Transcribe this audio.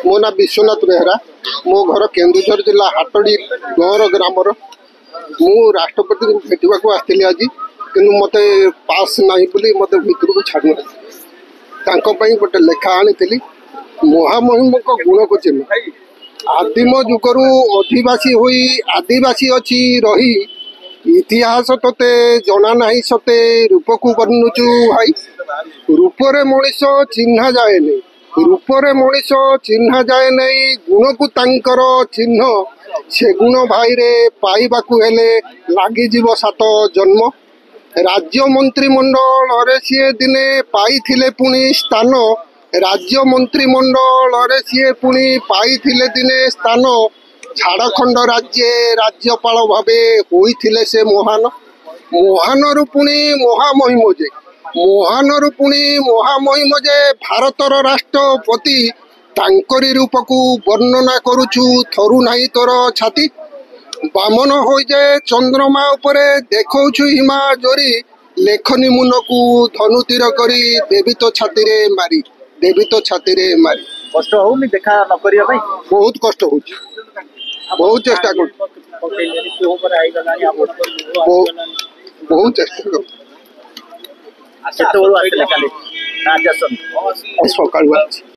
मो ना विश्वनाथ बेहरा मो घर केन्दुझर जिला हाटड़ी गौर ग्रामर मु राष्ट्रपति भेटा आसती आज कि मत पास ना मत भर को छाड़ गोटे लेखा आनी महामहिम गुण को चिन्ह आदिम जुगर अधिवासी हुई आदिवासी अच्छी रही इतिहास तोते जना ना सते रूप को बनुचु भाई रूपरे मनीष चिन्ह जाए नहीं रूपरे मनीष चिन्ह जाए नहीं गुण को तांकर चिन्ह से गुण भाई रे पाइबाकू हेले लागी जीव 7 जन्म राज्य मंत्रिमंडल सी दिने पाई पुणी स्थान राज्य मंत्रिमंडल सी पुणी पाई दिने स्थान झाड़खंड राज्य राज्यपाल भावे होइथिले से महान महान रु पुणी महामहिम जे महान रु पुणी महामहिम जे भारतर राष्ट्रपति तांकरी रूप को वर्णना करुचु थरु नाही तोर छाती बामन हो जाए चंद्रमा उपरे देखौछु हिमा जोरी लेखनी मुन को धनु तीर करी देवी तो छाती रे मारी देवी तो छाती रे मारी कष्ट होनी देखा न करिया भाई बहुत कष्ट होची बहुत चेष्टा कर बहुत चेष्टा कर सकाल